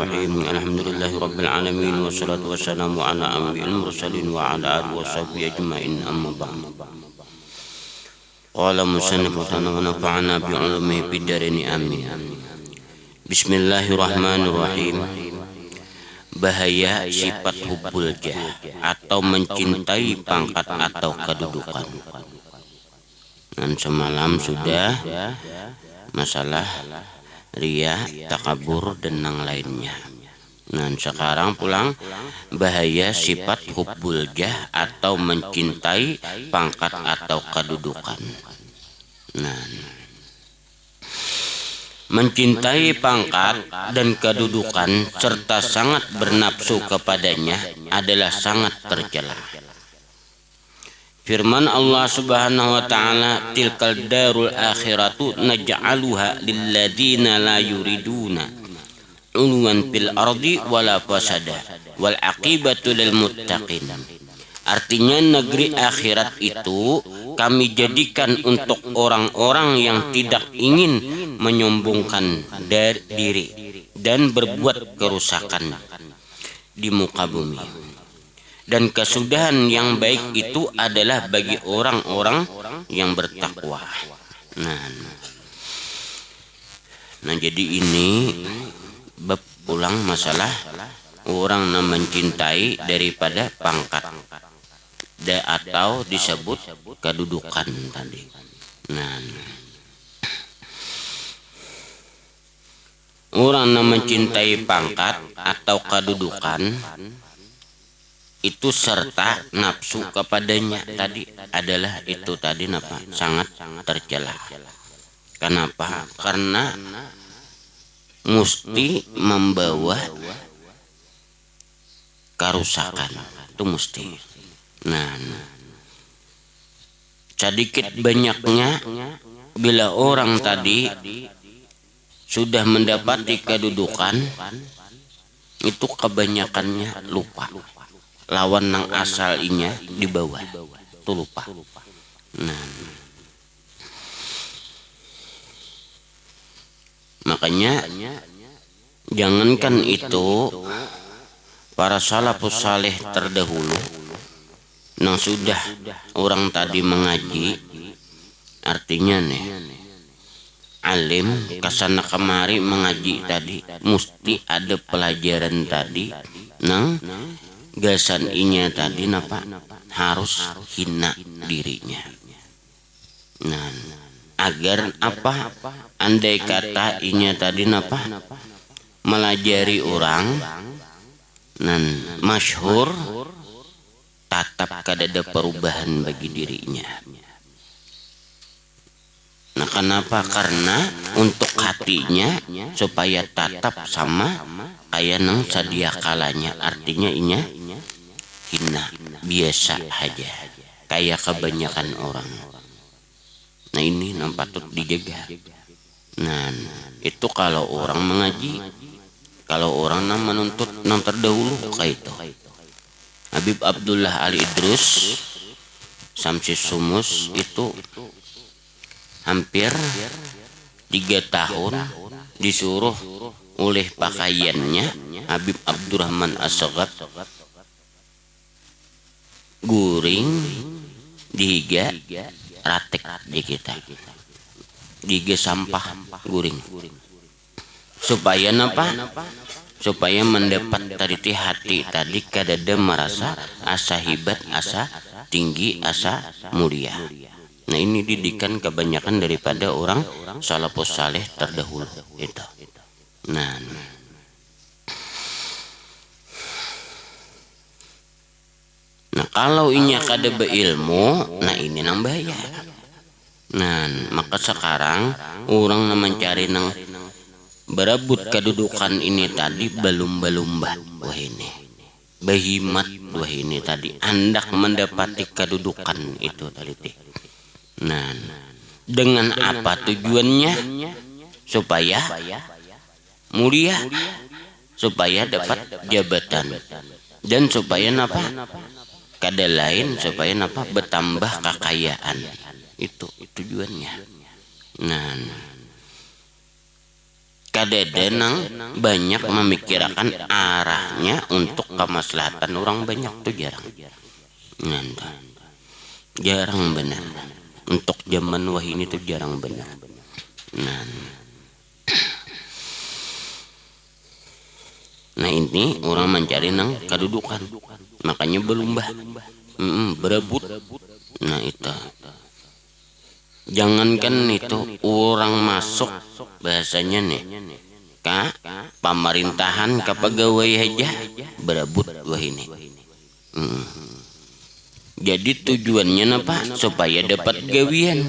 Bismillahirrahmanirrahim. Alhamdulillahirabbil alamin wassalatu wassalamu ala anbiyil mursalin wa ala alihi washabbihi ajmain. Amma ba'd. Qala musannif wa nafa'ana bi ulumihi fid dharain amin. Bismillahirrahmanirrahim. Bahaya sifat hubbul jah atau mencintai pangkat atau kedudukan. Dan semalam sudah masalah ria, takabur dan yang lainnya. Nah, sekarang pulang bahaya sifat hubbul jah atau mencintai pangkat atau kedudukan. Nah, mencintai pangkat dan kedudukan serta sangat bernafsu kepadanya adalah sangat tercela. Firman Allah Subhanahu wa taala, tilkal darul akhiratu naj'aluha lilladzina la yuriduna ulwan fil ardi wala fasada wal aqibatu lil muttaqin. Artinya negeri akhirat itu kami jadikan untuk orang-orang yang tidak ingin menyombongkan diri dan berbuat kerusakan di muka bumi. Dan kesudahan yang baik itu adalah bagi orang-orang yang bertakwa. Nah jadi ini bab ulang masalah orang mencintai daripada pangkat atau disebut kedudukan tadi. Nah, orang mencintai pangkat atau kedudukan itu serta nafsu kepadanya tadi adalah itu tadi sangat tercela. Kenapa? Karena mesti membawa kerusakan, itu mesti. Nah, sedikit banyaknya bila orang tadi sudah mendapati kedudukan itu kebanyakannya lupa lawan nang asal inya di bawah itu lupa. Nah, makanya jangankan itu, para salafus saleh terdahulu nang sudah orang tadi mengaji, artinya nih alim kasana kemari mengaji tadi mesti ada pelajaran tadi nang gasan inya tadi harus hina dirinya. Nah, agar andai kata inya tadi melajari orang nan masyhur tatap kadada perubahan bagi dirinya. Nah, kenapa? Karena untuk hatinya supaya tatap sama kayak nang sadia kalanya, artinya inya hina biasa aja kayak kebanyakan orang. Nah, ini patut dijaga. Nah, itu kalau orang mengaji, kalau orang menuntut nang terdahulu kayak itu. Habib Abdullah Ali Idrus Samsis Sumus itu hampir 3 tahun disuruh oleh pakaiannya Habib Abdurrahman As-Sagat guring dihiga ratek di kita dihiga sampah guring supaya supaya mendapat dari hati tadi kadada merasa asa hebat, asa tinggi, asa mulia. Nah, ini didikan kebanyakan daripada orang salafus saleh terdahulu itu. Nah, kalau inya kada beilmu, nah ini nang bahaya. Nah, maka sekarang orang mencari nang berebut kedudukan ini tadi belum-belumba wah ini behimat wah ini tadi hendak mendapati kedudukan itu tadi. Nah, dengan apa tujuannya? Supaya mulia, supaya dapat jabatan, dan supaya kada lain supaya bertambah kekayaan. Itu tujuannya. Nah, kadede nang banyak memikirkan arahnya untuk kemaslahatan orang banyak tuh jarang. Nanda. Jarang benar. Untuk zaman wah ini tuh jarang benar. Nah ini orang mencari nang kedudukan, makanya berlomba, berebut. Nah itu, jangankan itu orang masuk bahasanya nih, pemerintahan ke pegawai aja berebut wah ini. Jadi tujuannya apa? Supaya dapat gawian.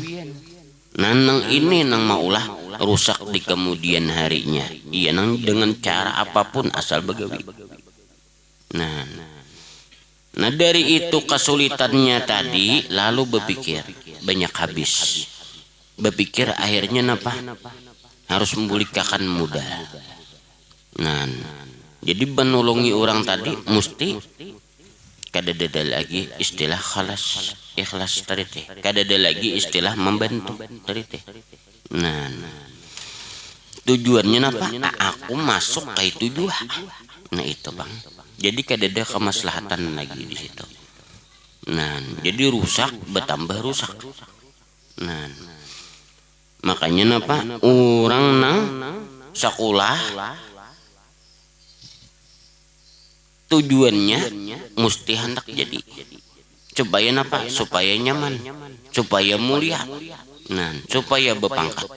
Nang ini nang maulah rusak di kemudian harinya. Iya nang dengan cara apapun asal begawi. Nah dari itu kesulitannya tadi lalu berpikir banyak habis. Berpikir akhirnya apa? Harus memulihkan modal. Jadi menolongi orang tadi mesti kadada lagi istilah ikhlas tadi teh. Kadada lagi istilah membantu tadi teh. Tujuannya apa? Aku masuk ke tujuan. Nah itu bang. Jadi kadada kemaslahatan lagi di situ. Jadi rusak bertambah rusak. Makanya apa? Orang nang sekolah tujuannya mesti hendak jadi supaya apa? Supaya nyaman, supaya mulia, supaya berpangkat,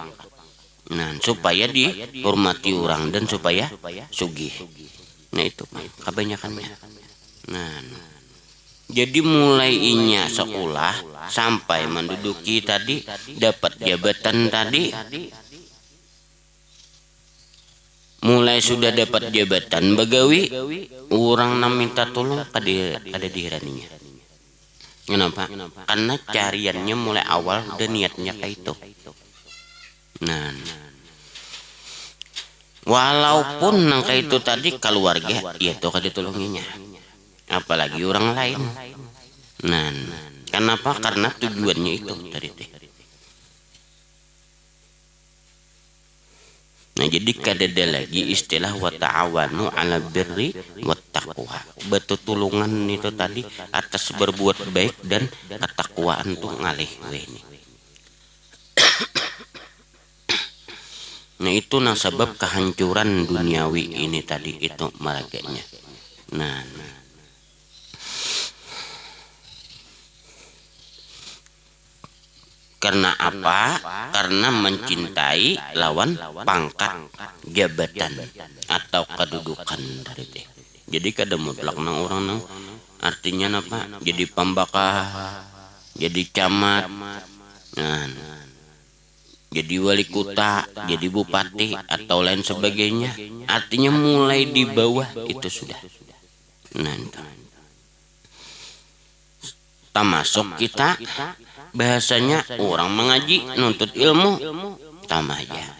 supaya dihormati orang dan supaya sugih. Nah itu kebanyakannya. Jadi mulai inya sekolah sampai menduduki tadi dapat jabatan tadi. Mulai sudah dapat jabatan begawi, orang nam minta tolong kada dihiraninya. Kenapa? Karena cariannya mulai awal dan niatnya kayak itu. Walaupun nang kayak itu tadi keluarga, ya itu kada tolonginya. Apalagi orang lain. Kenapa? Karena tujuannya itu tadi teh. Nah jadi kadada lagi istilah wa ta'awanu 'ala birri wat taqwa. Betutulungan itu tadi atas berbuat baik dan ketakwaan tuh ngalih ini. Nah itu nasabab kehancuran duniawi ini tadi itu maraganya. Karena apa? Karena mencintai lawan pangkat, jabatan atau kedudukan dari dia. Jadi kada mutlak nang orang nang artinya apa? Jadi pembakah, jadi camat, jadi wali kota, jadi bupati atau lain sebagainya. Artinya mulai di bawah itu sudah. Termasuk kita bahasanya orang mengaji nuntut ilmu tamahnya.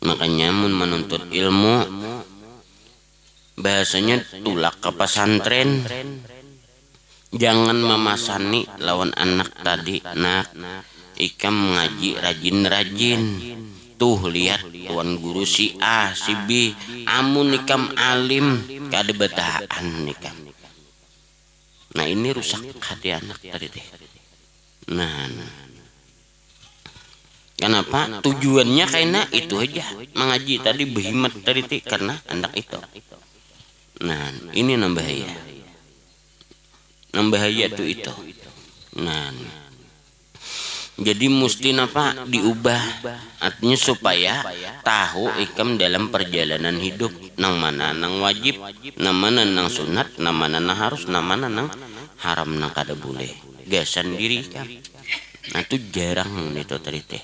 Makanya menuntut ilmu bahasanya tulak ke pesantren, jangan memasani lawan anak tadi. Ikam mengaji rajin-rajin. Tuh lihat tuan guru si A si B, amun ikam alim kada betahan ikam. Nah ini rusak hati anak tadi deh. Kenapa? Tujuannya karena itu aja mengaji tadi berhimat tadi deh karena anak itu. Ini nambahaya. Nambahaya tuh itu. Jadi mesti apa diubah artinya supaya tahu ikam dalam perjalanan hidup nang mana nang wajib, nang mana nang sunat, nang mana nang harus, nang mana nang haram nang kada boleh. Gasan diri kan. Nah itu jarang itu tadi teh.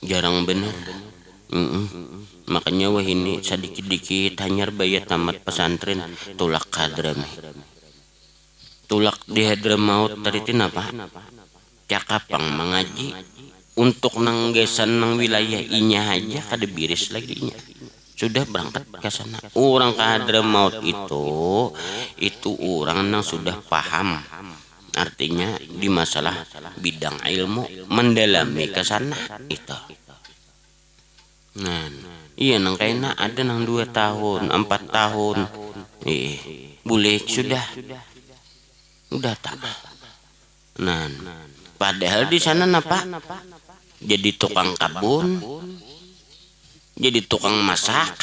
Jarang bener. Makanya wah ini sedikit-dikit hanyar bayar tamat pesantren tulak hadrami. Tulak di Hadramaut tadi itu apa? Cakapang mengaji untuk nang gesan nang wilayah inya aja kada biris lagi nya. Sudah berangkat ke sana. Orang ke Hadramaut itu orang nang sudah paham artinya di masalah bidang ilmu mendalami ke sana itu. Nah, iya nang kayaknya ada nang 2 tahun, 4 tahun, boleh sudah tak. Nah, padahal di sana napa? Jadi tukang kabun, jadi tukang masak,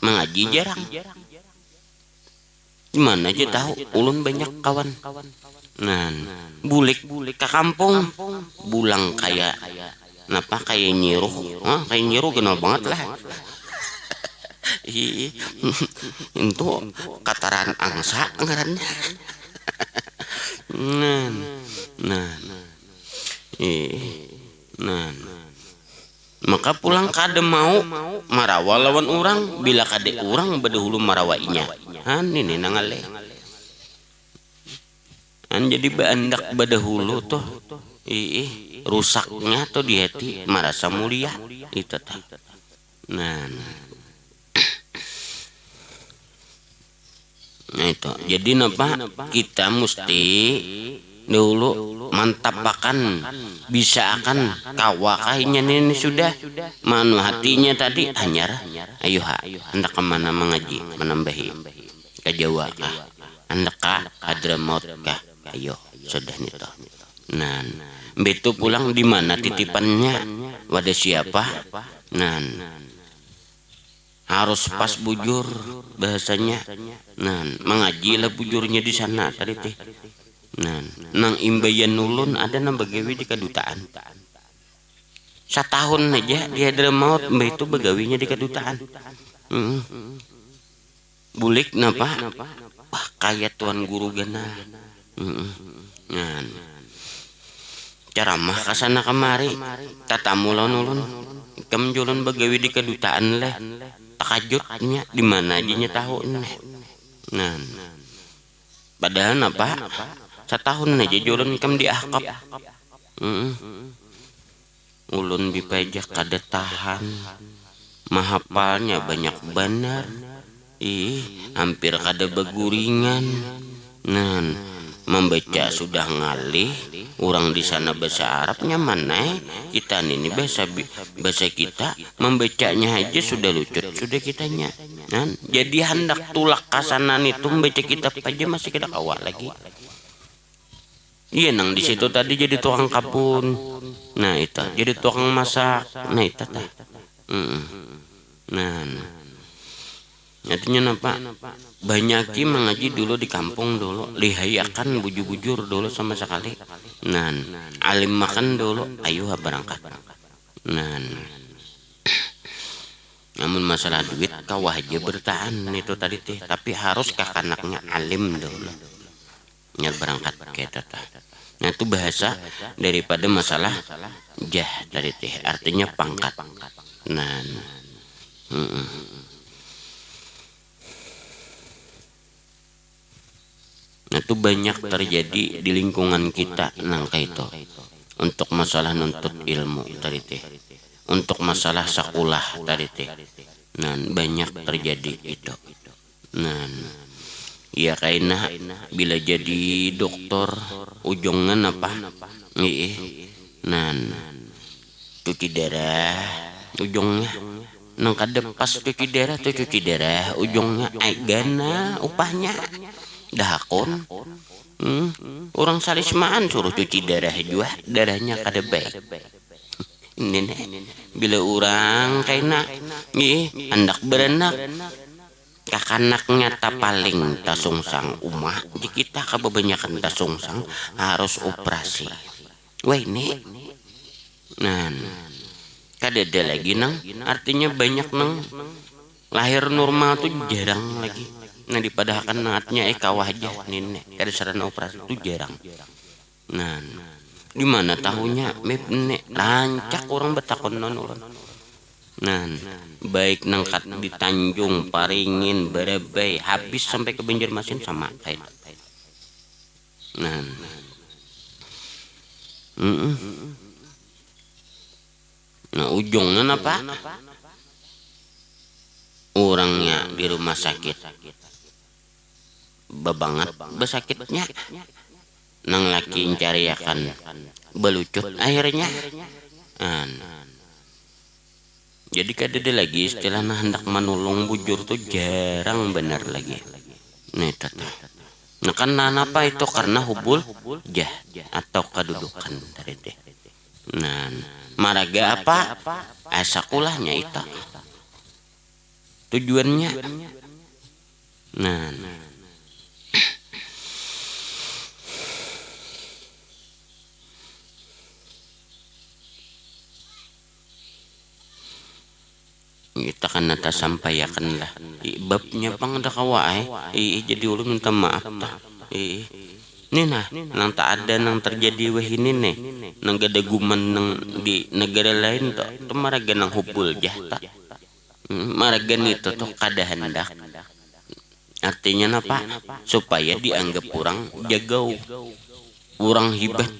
mengaji jarang. Gimana aja tahu, ulun banyak kawan. Nah, bulik ke kampung, bulang kayak napa kayak nyiruh, kayak nyiruh kenal banget lah. Itu kataran angsa ngarannya. Nah, maka pulang kade mau marawa lawan orang, bila kade orang bedahulu marawainya. Ini nangale. Jadi bandak bedahulu tuh, rusaknya tuh di hati merasa mulia itu tak. Nah itu jadi napa kita mesti dulu mantapakan bisa akan kawakainya ini sudah manu hatinya tadi hanyar ayo hendak kemana mengaji menambahi ke Jawa kah hendak kah Hadramaut kah ayo sudah nito. Nah betu pulang di mana titipannya wadah siapa. Nah harus pas bujur bahasanya. Nah mengajilah bujurnya di sana tadi teh. Nah nang imbayan nulun ada nang begawi di kedutaan. Setahun aja dia Hadramaut mbak itu begawinya di kedutaan. Bulik napa? Wah kayak tuan guru gana. Nah ceramah kasana kemari tatamu ulun kemjulan begawi di kedutaan leh. Takajutnya di mana aja nya tahu nih. Nah padahal napa setahun aja jualan kem diahkap. Ulun dipajak kada tahan mahapalnya banyak benar. Hampir kada beguringan. Nah membaca sudah ngalih, orang di sana bahasa Arabnya mana kita ini bahasa kita membacanya aja sudah lucut sudah kitanya. Nah, jadi hendak tulak kasanan itu membaca kitab aja masih kita kawal lagi. Iya nang di situ tadi jadi tukang kabun. Nah itu jadi tukang masak. Nah itu tah. Nah artinya napa banyaki mengaji dulu di kampung dulu lihayakan bujur-bujur dulu sama sekali. Nah alim makan dulu ayo berangkat. Nah namun masalah duit kau aja bertahan itu tadi teh tapi harus anaknya alim dulu nyar berangkat kayak tata. Nah itu bahasa daripada masalah jah tadi teh artinya pangkat. Nah itu banyak terjadi di lingkungan kita nangka itu untuk masalah nuntut ilmu tadi teh untuk masalah sekolah tadi teh. Nah banyak terjadi itu. Nah ya kaina bila jadi dokter ujungnya apa nah cuci darah ujungnya nang kada pas cuci darah ujungnya gana upahnya dahakon. Orang salismaan suruh cuci darah juga darahnya kada baik. Ini bila orang kaina hendak berenak kakanaknya tak paling tasungsang umah di kita kebanyakan tasungsang harus operasi. Wah ini nah kada ada lagi nang artinya banyak nang lahir normal tuh jarang lagi. Nah dipadahkan nangatnya kawah aja nenek kada sarana operasi itu jarang. Nah di mana tahunya nek lancak orang betakon non ulun. Nah baik nangkat di Tanjung Paringin Barabai habis sampai ke Banjarmasin sama kayak. Nah nah ujungnya apa orangnya di rumah sakit bebanget besakitnya. nang laki cariakan belucut akhirnya. Jadi kadede lagi istilah hendak menolong bujur tuh jarang benar lagi. Nih tata. Nah kan apa itu karena hubul jah atau kedudukan dari deh. Nah maraga apa asakulahnya itu tujuannya. Nah kita kan nata sampaikan lah babnya pang ada kawai jadi ulun minta maaf tah ini nah nang tak ada nang terjadi wah ini nih nang gada guman nang di negara lain tuh maraga nang hubul jah tak maraga itu tuh kada hendak artinya napa supaya dianggap orang jagau orang hibat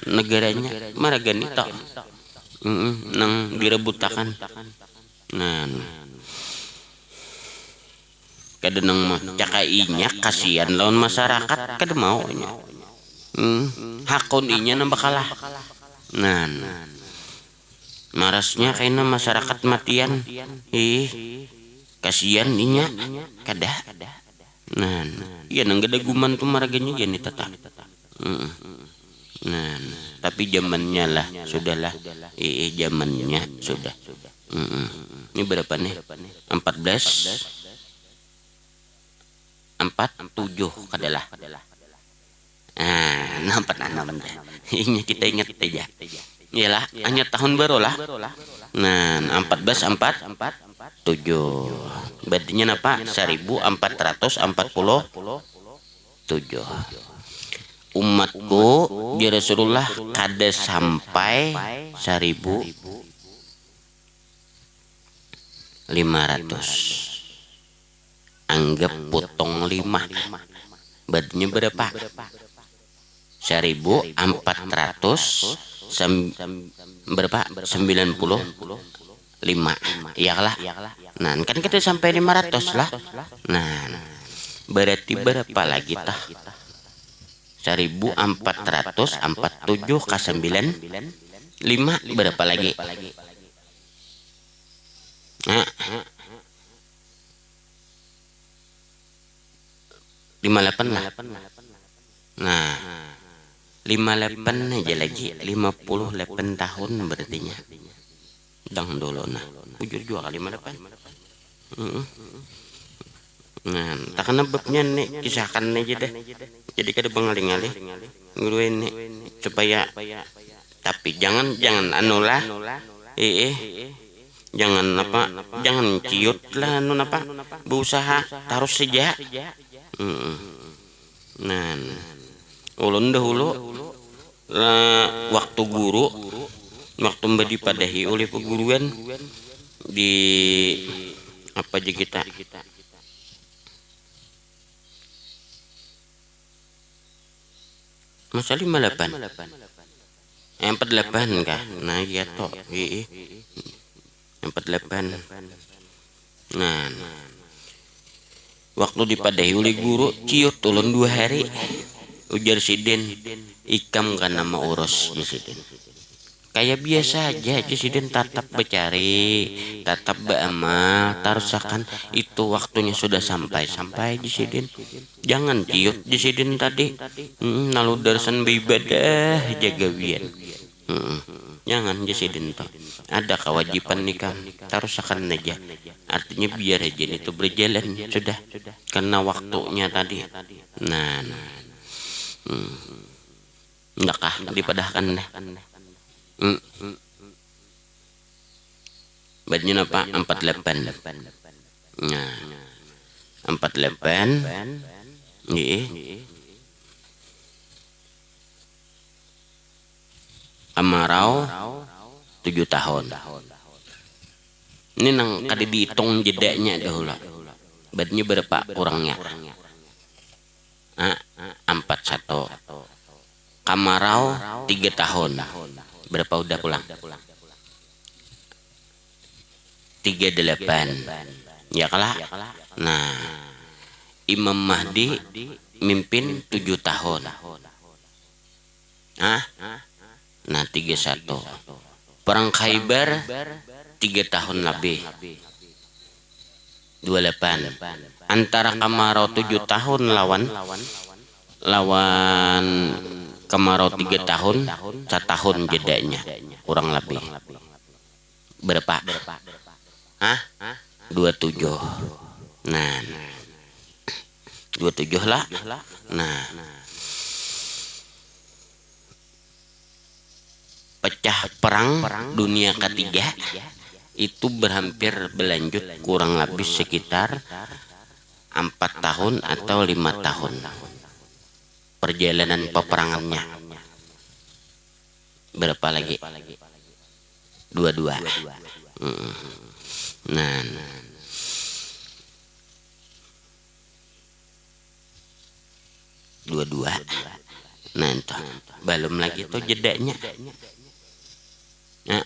negaranya maraga itu nang direbutakan. Nah kadang mah cakainya kasihan lawan masyarakat kada maunya hakun inya nambah kalah. Nah marasnya kayaknya masyarakat matian kasihan inya kada. Nah iya nang gada guman tuh maraganya gini tetap. Nah tapi zamannya lah sudahlah zamannya sudah. Ini berapa nih? 47 kadalah. Nampak nanam dah. Ini kita ingat aja. Iyalah, hanya tahun baru lah. Nah, 1447. Berartinya apa? 1447. Umatku di Rasulullah kada sampai 1500. Anggap potong 5. Berarti berapa? 1400 berapa? 95. Iyalah. Nah, kan kita sampai 500 lah. Nah, berarti berapa lagi tah? 1447 ke 95 berapa lagi? Nah, 58 lah. Nah, 58 aja lagi 58 tahun berarti nya. Dang dulu nah. Bujur juga kali 58. Nah, tak kena babnya nih kisahkan aja deh. Jadi kada bengali-ngali nguruin nih supaya tapi jangan anulah jangan jangan ciut lah berusaha taruh saja. Nah ulun dahulu waktu guru waktu dipadahi oleh peguruan di apa aja kita masa 58 48 kah? Nah iya toh 48. Nah waktu dipadahi oleh guru ciut ulun 2 hari ujar Siden ikam kan nama urus Siden kayak biasa aja Siden tetap bercari tetap beramal tarusakan itu waktunya sudah sampai Siden jangan ciut Siden tadi nalu darsan beribadah jaga bian jangan Siden toh ada kewajiban nikah tarusakan aja artinya biar aja itu berjalan sudah karena waktunya tadi. Nah enggak dipadahkan deh. Badnya apa? 48. Nah 48 Amarau 7 tahun. Ini nang kada dihitung jedanya dahulu. Badnya berapa kurangnya? 41. Kamarau 3 tahun. Berapa udah pulang? 38. Ya kalah. Nah, Imam Mahdi mimpin 7 tahun. ah nah 31. Perang Khaybar 3 tahun lebih 28. Antara Kamarau 7 tahun lawan Kamarau 3 tahun, 1 tahun jedanya kurang lebih berapa? 27. Nah 27 lah. Nah pecah perang dunia ketiga itu berhampir berlanjut kurang lebih sekitar 4 tahun atau 5 tahun perjalanan peperangannya. Berapa lagi? 22. Nah 22. Nah itu belum lagi tuh jedanya. Nah,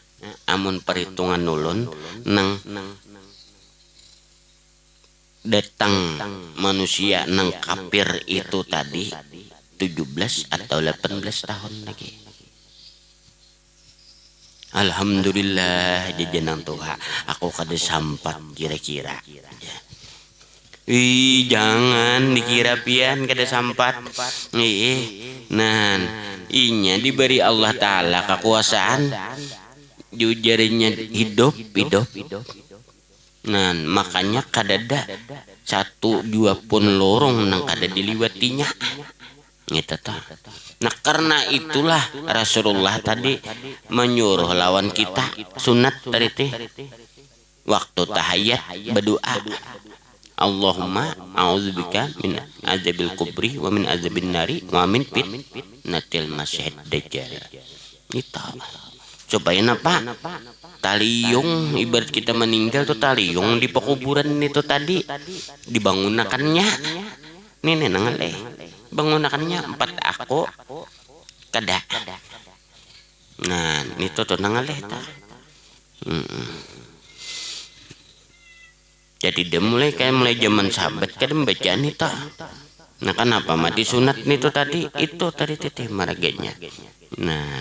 amun perhitungan nulun nang datang manusia nang kafir itu tadi 17 atau 18 tahun lagi. Alhamdulillah jajanan Tuhan aku kada sampat kira-kira. Jangan dikira pian kada sampat. Nah, inya diberi Allah Ta'ala kekuasaan jujarinya hidup. Nah, makanya kadada 1-2 pun lorong nang kada diliwatinya. Gitu toh. Nah, karena itulah Rasulullah tadi menyuruh lawan kita sunat tadi teh waktu tahiyat berdoa. Allahumma a'udzubika min azabil kubri wa min azabin nari wa min fitnatil masyihid dajjal. Itu supaya napa? Taliung ibarat kita meninggal tuh taliung di pekuburan itu tadi dibangunakannya. Nih nangaleh. Bangunakannya 4 aku kada. Nah, itu tuh nangaleh ta. Jadi dia mulai zaman sahabat kada bacaan itu. Nah kenapa mati sunat itu tadi? Itu tadi titih maraganya. Nah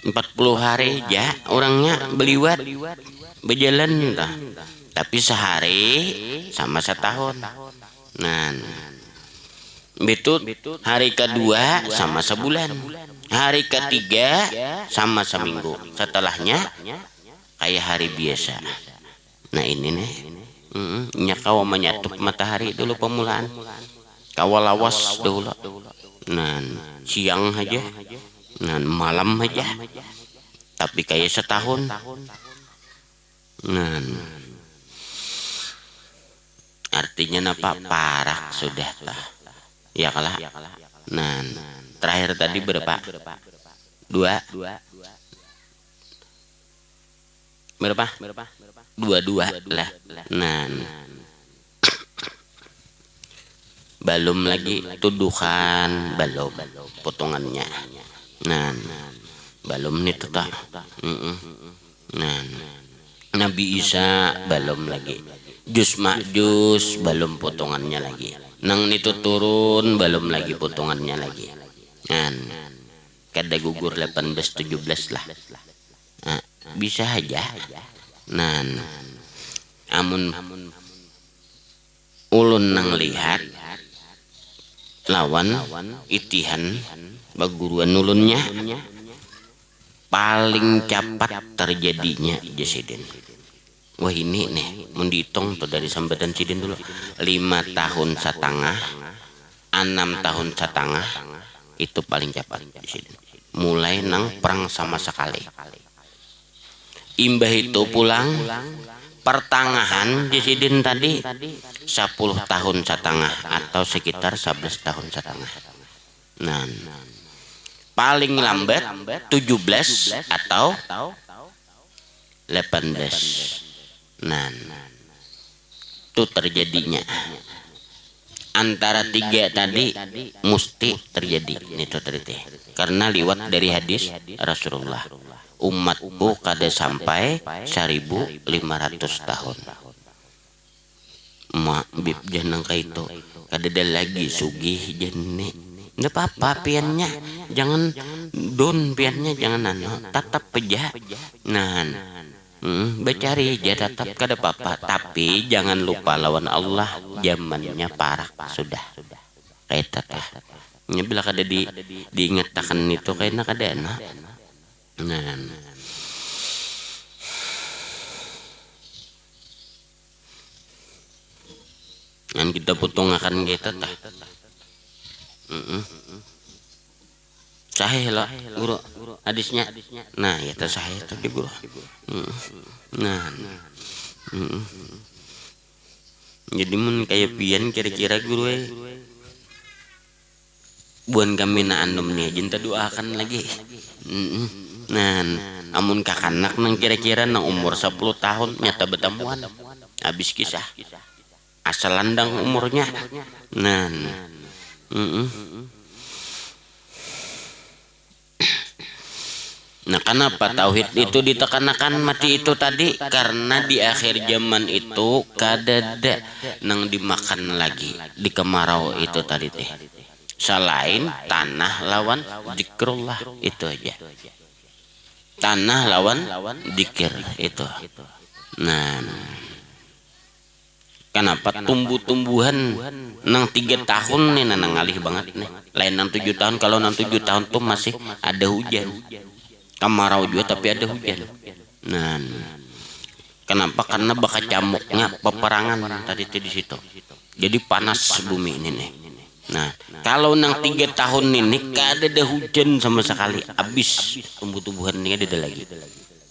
40 hari ya orangnya beliwat berjalan entah. Tapi sehari sama 1 tahun. Nah betul hari kedua sama sebulan. Hari ketiga sama seminggu. Setelahnya kayak hari biasa. Nah ini nih nyakawa menyatup matahari dulu pemulaan kawalawas dulu. Nah siang aja, nah malam aja, tapi kayak setahun. Nah artinya napa parah sudah lah ya kalah. Nah terakhir tadi berapa? 2 berapa? 22 lah. Nah belum lagi tuduhan belum potongannya. Nah belum itu tak. Nah Nabi Isa belum lagi. Jus makjus belum potongannya lagi. Nang itu turun belum lagi potongannya lagi. Nah kada gugur 18-17 lah. Nah, bisa aja. Nah amun ulun nang lihat lawan itihan baguruan ulunnya paling cepat terjadinya Jesiden. Wah ini nih menditung tuh dari sambatan Sidin dulu 5 tahun setengah 6 tahun setengah itu paling cepat Jesiden. Mulai nang perang sama sekali. Imbah itu pulang pertengahan Jesiden tadi 10 tahun setengah atau sekitar 11 tahun setengah. Nah paling lambat 17 atau 18. Nah itu terjadinya antara 3 tadi mesti terjadi itu tadi karena liwat dari hadis Rasulullah umatku kada sampai 1500 tahun. Mak bib janang itu kadada lagi sugih jenne ndak apa-apa piannya jangan don piannya jangan tetap aja nah becari aja tetap kada apa-apa tapi jangan lupa lawan Allah zamannya parah sudah kayak tata nya bila kada diingatakan itu kayaknya kada nah kan kita potong akan kita tah sahih lah guru hadisnya nah ya tah sahih tadi guru nah jadi mun kayak pian kira-kira guru buan kami na anom nih jinta doakan lagi nah amun kakanak nang kira-kira nang umur 10 tahun nyata betamuan habis kisah asal landang umurnya nah nah kenapa tauhid itu ditekankan mati itu tadi karena di akhir zaman itu kadada nang dimakan lagi di kemarau itu tadi teh selain tanah lawan zikrullah itu aja tanah lawan zikir itu nah kenapa tumbuh-tumbuhan nang 3 tahun nih nang ngalih banget nih lain nang 7 tahun kalau nang 7 tahun tuh masih ada hujan kemarau juga tapi ada hujan nah kenapa karena bakal camuknya peperangan tadi di situ jadi panas bumi ini nih nah kalau nang 3 tahun ini kada ada hujan sama sekali habis tumbuh-tumbuhan ini ada lagi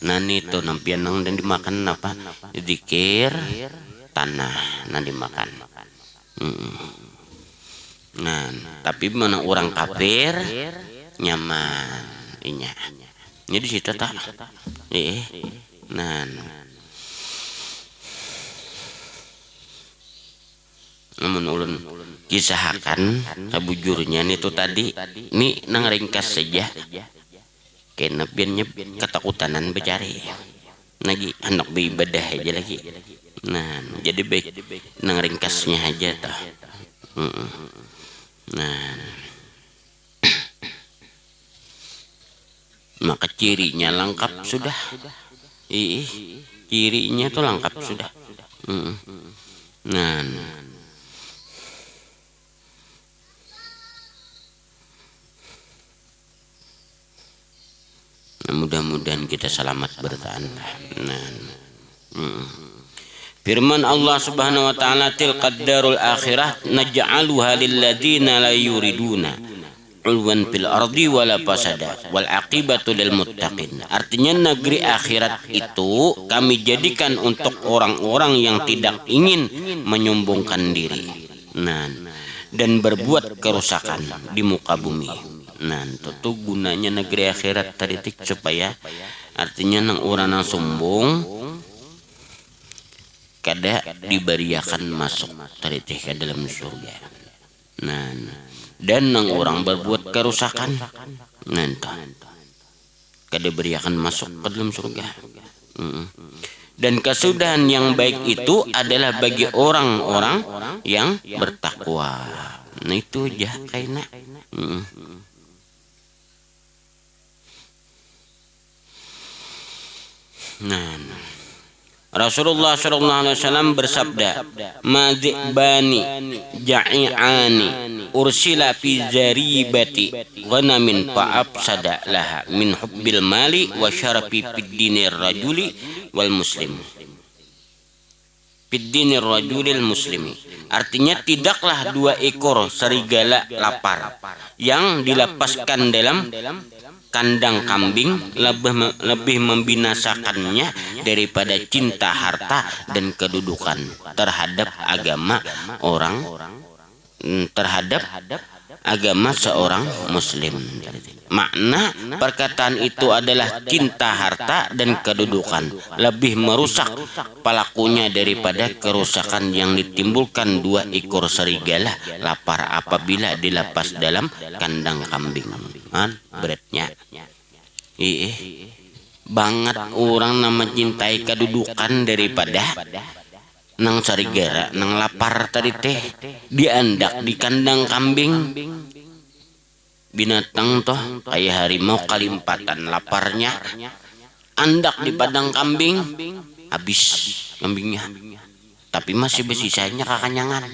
nah itu nampian nang dan dimakan apa zikir tanah nanti makan nah tapi mana orang kafir nyaman inya jadi situ tak nah namun ulun kisahkan sabujurnya itu tadi ini nang ringkas saja kena piannya ketakutanan becari lagi anak beribadah aja lagi nah jadi baik nang ringkasnya aja tah nah maka cirinya lengkap sudah cirinya tuh lengkap sudah nah mudah-mudahan kita selamat bertahan nah firman Allah Subhanahu wa taala tilqad darul akhirah naj'aluha lil ladzina la yuriduna ulwan fil ardi wala fasada wal aqibatu lil muttaqin artinya negeri akhirat itu kami jadikan untuk orang-orang yang tidak ingin menyombongkan diri nah dan berbuat kerusakan di muka bumi nah itu gunanya negeri akhirat tadi supaya artinya nang orang nang sombong kada diberiakan masuk tadi ke dalam surga nah dan nang orang berbuat kerusakan nah kada diberiakan masuk ke dalam surga dan kesudahan yang baik itu adalah bagi orang-orang yang bertakwa nah itu aja kayaknya nah Rasulullah SAW bersabda, "Madzibani ja'i'ani ursila fi zaribati ghanamin fa'afsada laha min hubbil mali wa syarafi fid dinir rajuli wal muslim." Fid dinir rajulil muslimi. Artinya tidaklah 2 ekor serigala lapar yang dilepaskan dalam kandang kambing lebih membinasakannya daripada cinta harta dan kedudukan terhadap agama seorang muslim. Makna perkataan itu adalah cinta harta dan kedudukan lebih merusak pelakunya daripada kerusakan yang ditimbulkan 2 ekor serigala lapar apabila dilepas dalam kandang kambing. Beratnya banget orang nama cintai kedudukan daripada nang sarigara nang lapar tadi teh diandak di kandang kambing. Binatang toh kayak harimau kalimpatan laparnya, andak di padang kambing, habis kambingnya. Tapi masih bersisanya kakanyangan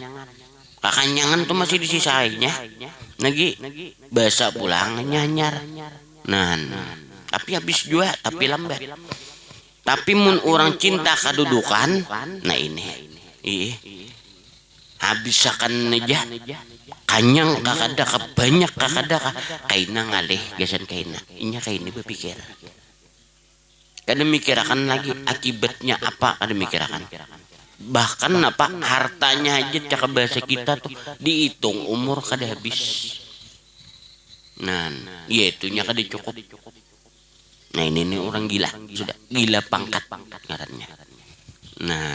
tuh masih disisainya lagi bahasa pulang nyanyar. Nah, tapi habis juga tapi lambat. Tapi mun orang cinta kedudukan, nah ini habis akan aja kanyang kakada banyak kakada kaina ngalih gasan kaina inya kaini berpikir kada mikirakan lagi akibatnya apa, kada mikirakan bahkan apa hartanya aja cakap bahasa kita tuh dihitung umur kada habis. Nah ya itunya kada cukup. Nah ini orang gila, sudah gila pangkat ngarannya. Nah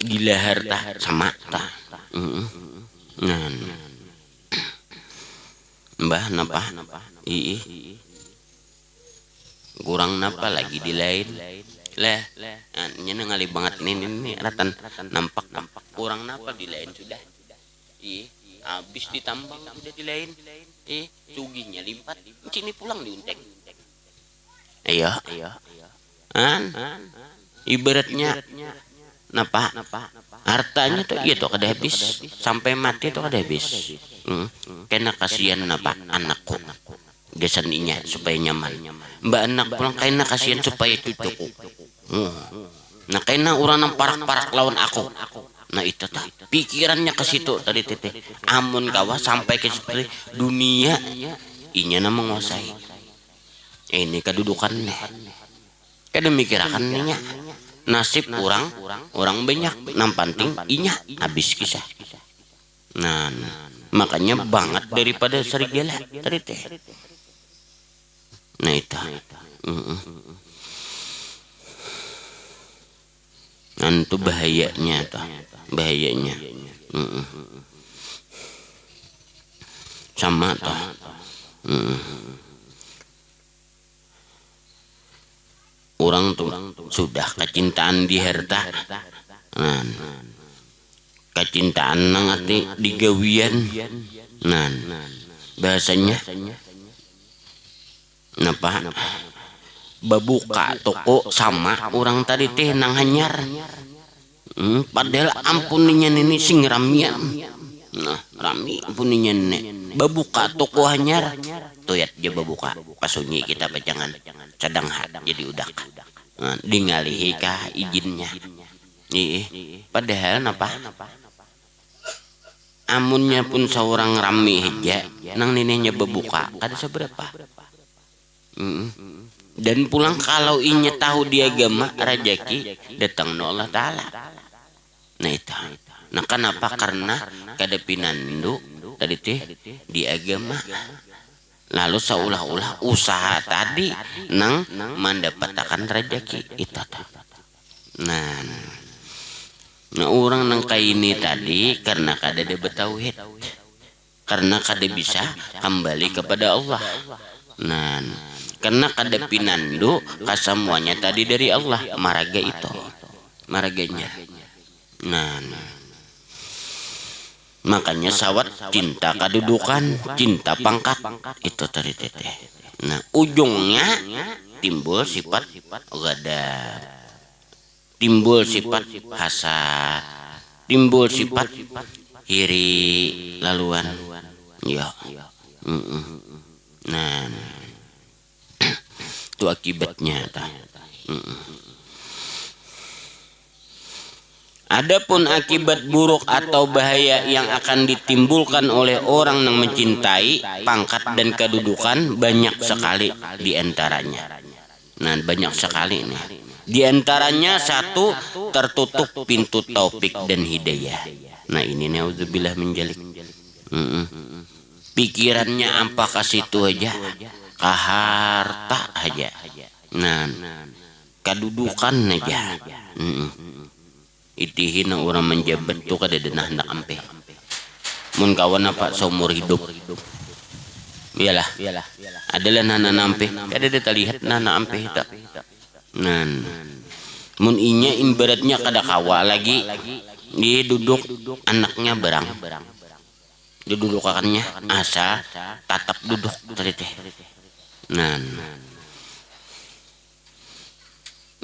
gila harta sama ta. Nah mbah napa kurang napa lagi di lain lah nyana ngali banget ini ratan nampak kurang napa di lain sudah habis ditambang udah di lain suginya limpat sini pulang diuntek. Iya ibaratnya napa hartanya tuh iya tuh kada habis sampai mati tuh kada habis. Kena kasihan napa anakku gesaninya supaya nyaman mbak anak pulang kena kasihan supaya cucuku. Nah kena orang nang parak-parak lawan aku. Nah itu tak pikirannya ke situ tadi teteh amun kawa sampai ke situ dunia inya na menguasai ini kedudukannya kada mikirakan nya nasib orang banyak nang penting inya habis kisah. Nah makanya banget daripada serigala tadi teh. Nah itu antu bahayanya tuh bahayanya sama tuh orang tuh sudah kecintaan di harta. Nah kecintaan nang ati digawian. Nah bahasanya napa babuka toko sama orang tadi teh nang hanyar. Padahal ampuninya ini sing ramian. Nah rami ampuninya nenek babuka toko hanyar tuyat aja babuka pasunyi kita pajangan cadang had jadi udak. Nah, dingalihi kah izinnya padahal napa amunnya pun seorang rami aja nang neneknya babuka kada seberapa. Dan pulang kalau inya tahu di agama rajaki datang no Allah Ta'ala. Nah itu nah kenapa karena kada pinandu tadi teh di agama lalu seolah-olah usaha tadi nang mendapatkan rajaki itu. Nah orang nang kayak ini tadi karena kada ada betauhid karena kada bisa kembali kepada Allah. Nah karena kada pinandu kasamuanya tadi dari Allah maraga itu maraganya. Nah makanya sawat cinta kedudukan cinta pangkat itu tadi teteh. Nah ujungnya timbul sifat ghadab, timbul sifat hasad, timbul sifat iri laluan ya. Nah itu akibatnya ta. Adapun akibat buruk atau bahaya yang akan ditimbulkan oleh orang yang mencintai pangkat dan kedudukan banyak sekali diantaranya. Nah banyak sekali nih. Diantaranya satu tertutup pintu taufik dan hidayah. Nah ini naudzubillah menjalik. Pikirannya apa ke situ aja, ke harta aja. Nah kedudukan aja. Itihin orang menjabat tuh kada denah hendak ampe. Mun kawan apa seumur hidup. Iyalah. Adalah nana ampe. Kada ada terlihat nana ampe tak. Nan mun inya ibaratnya kada kawa lagi dia duduk anaknya berang dia duduk akannya asa tatap duduk tadi teh. Nan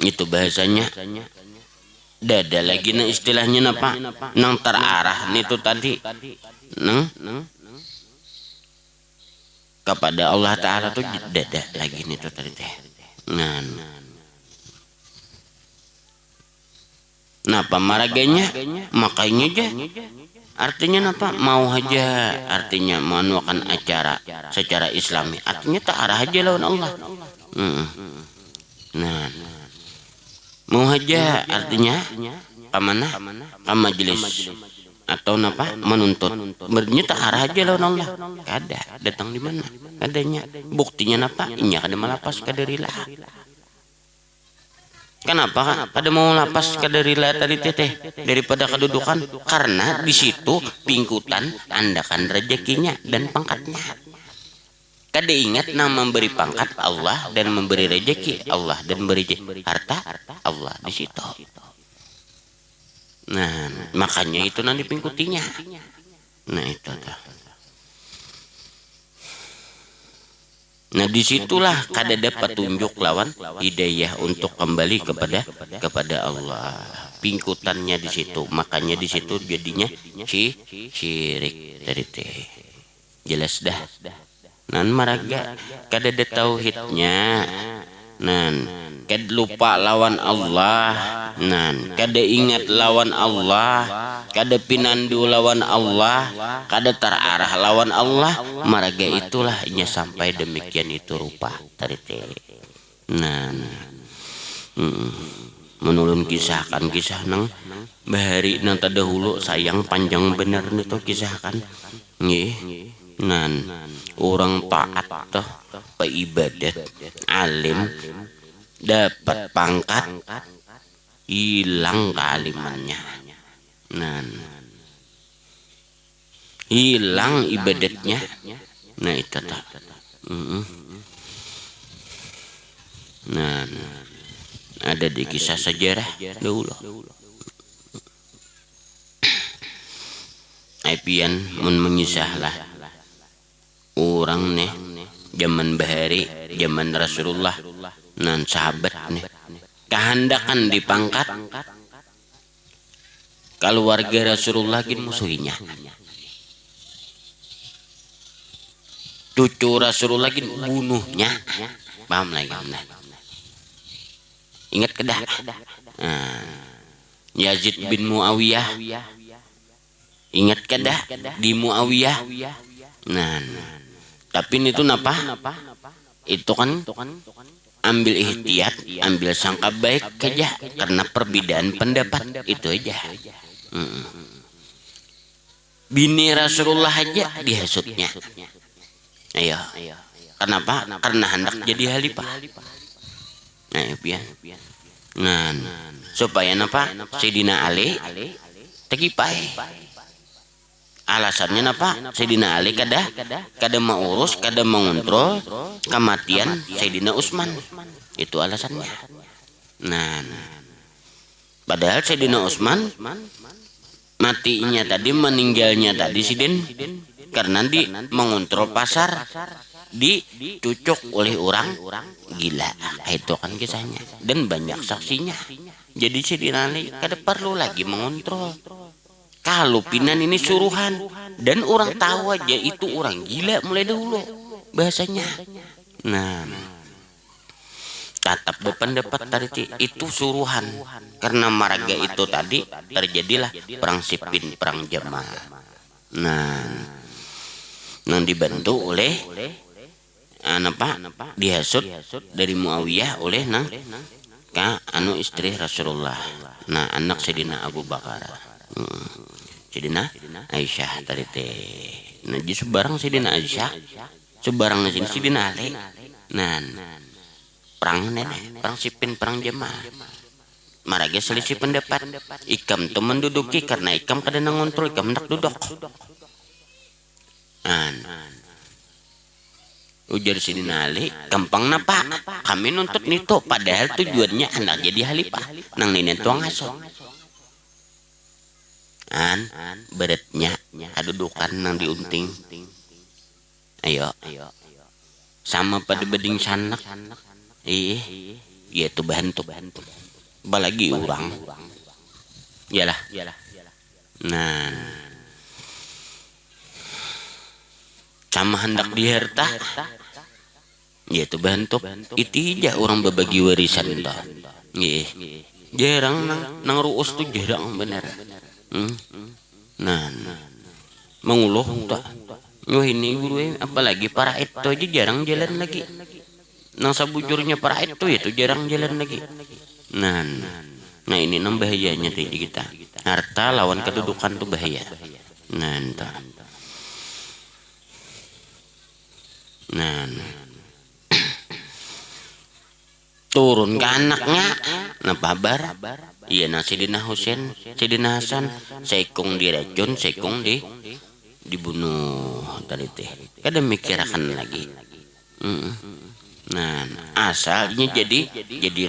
itu bahasanya dada lagi na istilahnya napa nang terarah nitu tadi nang kepada Allah Ta'ala tuh dada lagi nitu tadi teh. Nan napa maraganya makanya aja artinya napa mau aja artinya menuakan acara secara islami artinya tak arah aja lawan Allah. Nah mau aja artinya kemana ke majelis atau napa menuntut berarti tak arah aja lawan Allah kada datang di mana adanya buktinya napa inya kada malapas kadarilah. Kenapa kada mau lapas kadarilah tadi teteh daripada kedudukan karena di situ pingkutan andakan rezekinya dan pangkatnya. Kada ingat nama memberi pangkat Allah dan memberi rezeki Allah dan memberi harta Allah di situ. Nah, makanya itu nanti pingkutinya. Nah, itu tuh. Nah, disitulah kada dapat tunjuk lawan hidayah untuk kembali kepada Allah. Pingkutannya di situ. Makanya di situ jadinya syirik tadi teh. Jelas dah. Nan maraga kada ada tauhidnya. Nan kada lupa lawan Allah. Nan kada ingat lawan Allah, kada pinandu lawan Allah, kada terarah lawan Allah, maraga itulah inya sampai demikian itu rupa tadi teh. Nan menulun kisahkan kisah nang bahari nang tadahulu sayang panjang bener nitu kisahkan. Nggih. Nan orang taat toh peibadat alim dapat pangkat hilang kealimannya. Nan hilang ibadatnya. Nah itu tak. Nah ada di kisah sejarah dahulu. Aipian mun mengisahlah orang nih zaman bahari zaman Rasulullah nan sahabat nih kehendakan dipangkat keluarga Rasulullah gin musuhinya cucu Rasulullah gin bunuhnya paham lagi ingat kedah Yazid bin Muawiyah ingat kedah di Muawiyah. Nah tapi itu napa itu kan ambil ihtiyat ambil sangka baik aja karena perbedaan pendapat itu aja. Bini Rasulullah aja dihasutnya. Ayo kenapa karena hendak jadi khalifah. Nah pian nah supaya napa Sayyidina Ali tegipai alasannya napa Sayyidina Ali kada mau urus kada mengontrol kematian Sayyidina Utsman itu alasannya. Nah padahal Sayyidina Utsman matinya tadi meninggalnya tadi siden karena di mengontrol pasar dicucuk oleh orang gila itu kan kisahnya dan banyak saksinya. Jadi Sayyidina Ali kada perlu lagi mengontrol. Kalau pinan ini suruhan dan orang tahu aja itu orang gila mulai dahulu bahasanya. Nah, tatap berpendapat tadi itu suruhan karena maraga itu tadi terjadilah perang Siffin perang Jamal. Nah, yang dibantu oleh dihasut dari Muawiyah oleh anu istri Rasulullah. Nah, anak Sayyidina Abu Bakar. Sayyidina Aisyah tadi teh. Nah, jadi sebarang Sayyidina Aisyah, sebarang sini Sayyidina Ali. Nah, perang nenek, perang Siffin, perang Jamal. Maraga selisih pendapat. Ikam tuh menduduki karena ikam kada ngontrol, ikam hendak duduk. Ujar Sidina Ali, gampang napa? Kami nuntut nito, padahal tujuannya anak jadi halifah. Nang ninen tuang aso. Beretnya kadudukan nang diunting. Ayo. Sama pada beding sanak. Iya tuh bantu. Balagi orang. Yalah. Nah. Sama hendak diharta. Ya tuh bantu. Itija orang berbagi warisan dah. Jarang nang ruus tuh jarang bener. Nah, menguluh tak. Wah ini guru apalagi para itu aja jarang jalan lagi. Nang sabujurnya para itu jarang jalan lagi. Nah ini nang bahayanya di kita. Harta lawan kedudukan tuh bahaya. Nah, turun ke anaknya, napa kabar? Iya na Sidina Husain, Sidina Hasan, sekung diracun, sekung dibunuh tadi teh. Kada mikirakan lagi. Nah, asalnya jadi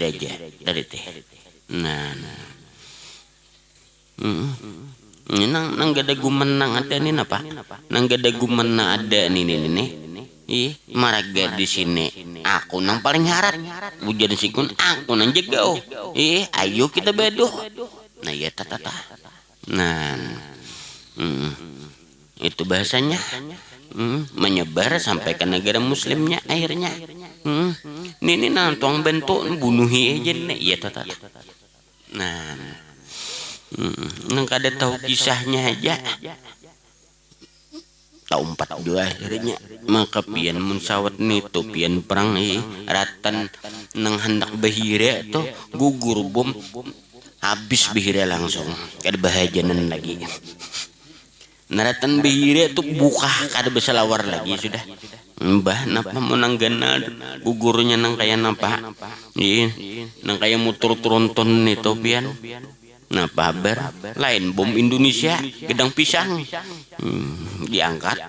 raja tadi teh. Nah. Nang gada gumenang ada nih napa? Nang gada gumenang ada nih. Maraga di sini. Aku nang paling harat. Ujian sikun aku nang jegau. Ayo kita beduh. Nah ya tata. Nah. Itu bahasanya. Menyebar sampai ke negara muslimnya akhirnya. Ini nang tuang bentuk bunuhi aja nih. Ya tata. Nah. Nang kada tahu kisahnya aja. Tahu 42 akhirnya maka pian munsawat nito pian perang ratan nang hendak bahira tuh gugur bom habis bahira langsung kada bahajanan lagi. Naratan bahira tuh buka kada bisa lawar lagi sudah. Mbah napa mau nanggana gugurnya nang kaya napa? Nang kaya mutur tronton nito pian. Nah kabar lain bom Indonesia gedang pisang diangkat.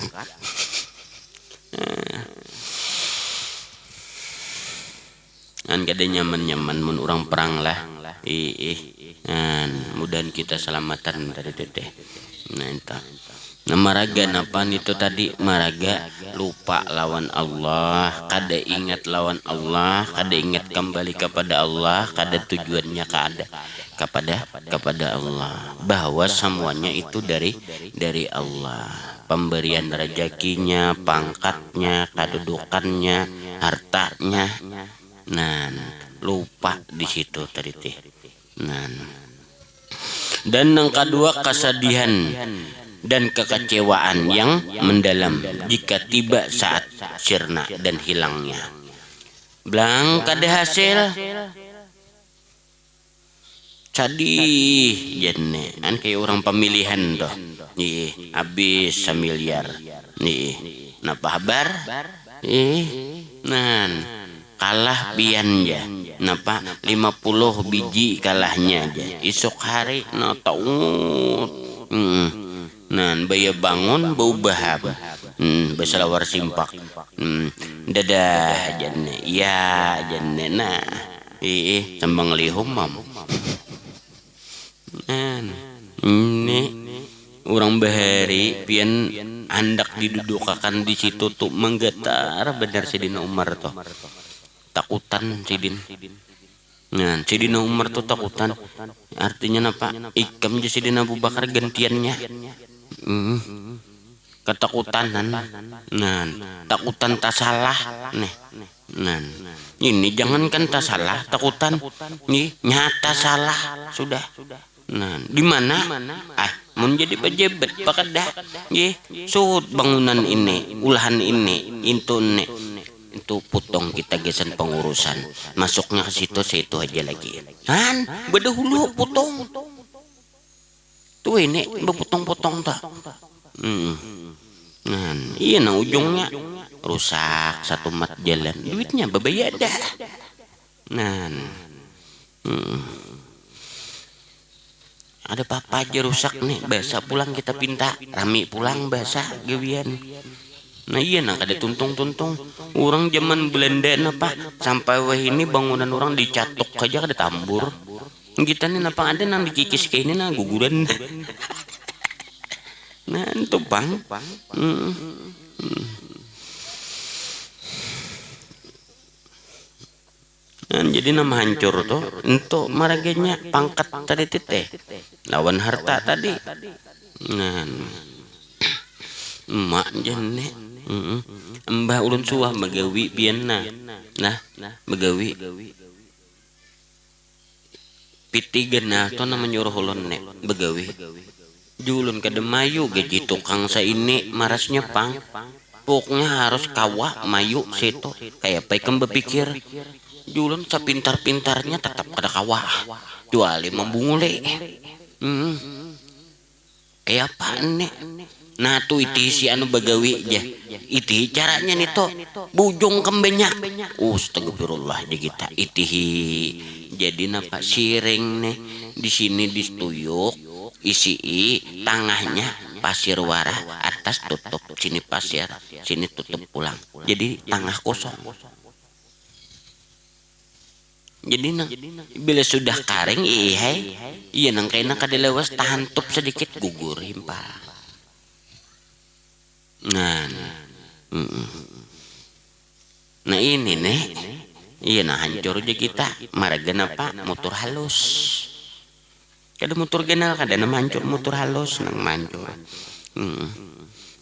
Kada nyaman mun orang perang lah. Mudahan kita selamatan dari teteh. Nah itu. Nah maraga napa itu tadi maraga lupa lawan Allah, kada ingat lawan Allah, kada ingat kembali kepada Allah, kada tujuannya kepada Allah, bahwa semuanya itu dari Allah, pemberian rezekinya, pangkatnya, kedudukannya, hartanya. Nah lupa di situ tadi teh. Nah dan yang kedua kesedihan dan kekecewaan yang mendalam jika tiba saat sirna dan hilangnya. Blang kada hasil sadih jenne kayak orang pemilihan doh. Habis 1 miliar. Napa kabar? Kalah pian ya. Napa 50 biji kalahnya aja. Esok hari tahu. Baya bangun bau bahab. Beselawar simpak. Dadah jenne. Ya jenne nah. Sembang lihum mam. Ini orang bahari pian hendak didudukakan di situ tuh menggetar benar Sidina Umar tuh. Takutan Sidin. Nah, Sidina Umar tuh takutan. Artinya apa? Ikam je Sidina Abu Bakar gantiannya. Ketakutan. Nah, takutan tak salah. Nah, ini jangankan tak salah, takutan. Nyata salah sudah. Nah, di mana? Menjadi pejabat pakada. Sud bangunan ini, ulahan ini, itu potong kita gesan pengurusan. Masuknya ke situ aja lagi. Bedahulu potong. Tuh ini berpotong-potong tak. Iya nah ujungnya rusak satu mat jalan. Duitnya bebayada. Ada papa aja rusak nih, bahasa pulang kita pinta, rami pulang bahasa gawian. Nah iya nang kada tuntung-tuntung orang zaman Belanda napa sampai wah ini bangunan orang dicatok aja kada tambur kita nih napa ada nang dikikis kayak ini nang guguran nah itu bang Nah, jadi nama hancur tuh untuk maraganya pangkat tadi teh lawan harta tadi nah emak jene mbah ulun suah magawi pianna nah magawi pitigan to nama nyuruh ulun nek begawi julun kada mayu gaji tukang sa ini marasnya pang pokoknya harus kawa mayu situ kayak apa ikan berpikir julun sepintar-pintarnya tetap kada kawa juali membungule kayak apa nek nah tuh iti si anu bagawi aja iti caranya nih to bujung kembenyak astagfirullah di kita iti jadi napa siring nih di sini dituyuk isi tangahnya pasir warah atas tutup sini pasir sini tutup pulang jadi tangah kosong jadi nang bila sudah karing iya nang kena kadelewas tahan tup sedikit gugur himpah nah nah ini nih iya nah hancur aja kita maragan apa motor halus kada motor genal kada na mancur motor halus nang mancur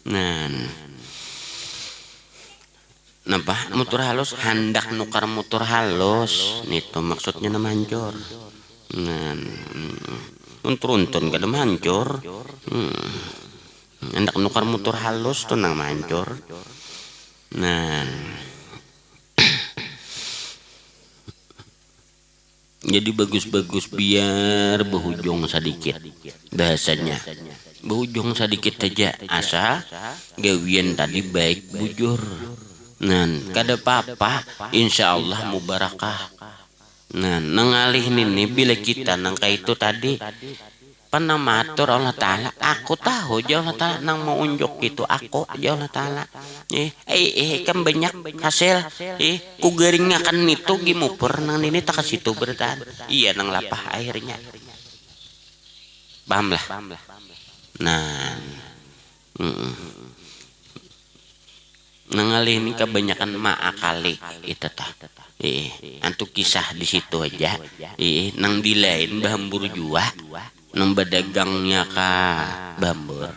nah napa motor halus hendak nukar motor halus nito maksudnya na mancur nah untun kada mancur hendak nukar motor halus tuh nang mancur nah jadi bagus-bagus biar berhujung sedikit bahasanya berhujung sedikit aja asa gawian tadi baik bujur nah kada apa-apa insyaallah mubarakah nah nangalih ini bila kita nangka itu tadi panamatur Allah Ta'ala aku tahu jauh Allah Ta'ala nang mau unjuk itu aku jauh Allah Ta'ala kan banyak hasil ku garingnya kan itu gimupur nang ini tak kasitu bertahan iya nang lapah akhirnya paham lah nah nangali ini kebanyakan maakali itu tah antuk kisah di situ aja nang di lain bambur jua nang bedagangnya kah bambur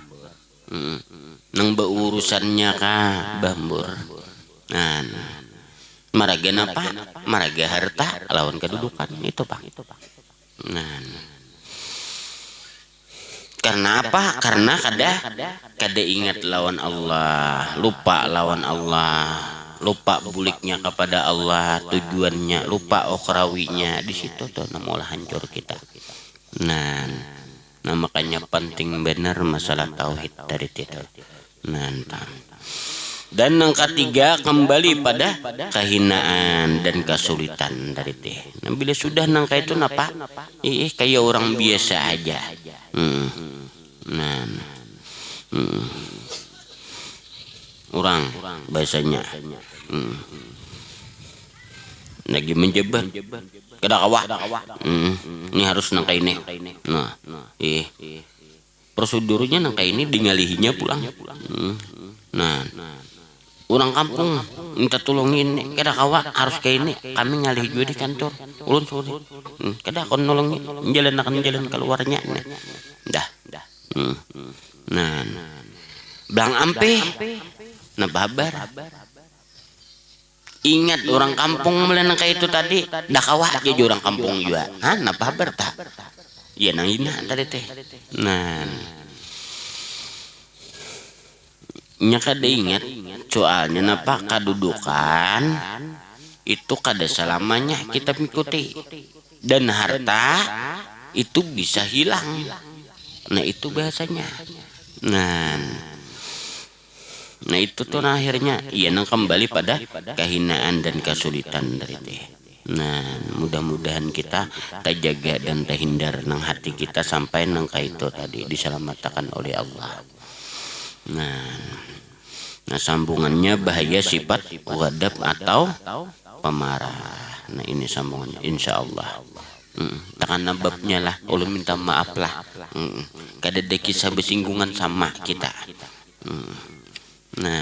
nang beurusannya kah bambur nah maraga apa maraga harta lawan kedudukan itu pak nah karena apa karena kada ingat lawan Allah lupa lawan Allah lupa buliknya kepada Allah tujuannya lupa okrawinya di situ tuh namulah hancur kita nah makanya penting benar masalah tauhid dari itu nah dan yang ketiga kembali pada kehinaan dan kesulitan dari teh nah bila sudah nangka itu napa kayak orang biasa aja nah orang bahasanya lagi menjebat kada kawa ini harus nangka ini nah prosedurnya nangka ini dingalihinya pulang nah orang kampung minta tolongin kada kawa harus kayak ini kami ngalih juga di kantor ulun sore kada kon nolongin jalan keluarnya dah nah blang ampe nah babar ingat orang kampung melenang kayak itu tadi dah kawah aja orang kampung juga nah babar tak iya nang ina tadi teh nah nya kada ingat soalnya napa kedudukan itu kada selamanya kita mengikuti dan harta itu bisa hilang nah itu bahasanya nah itu tuh akhirnya iya nang kembali pada kehinaan dan kesulitan dari teh nah mudah-mudahan kita terjaga dan terhindar nang hati kita sampai nang itu tadi diselamatkan oleh Allah nah Nah, sambungannya bahaya sifat ghadab atau pemarah. Nah, ini sambungannya insyaallah. Karena babnya lah, ulun minta maaf lah. Kada ada kisah bersinggungan sama kita. Nah,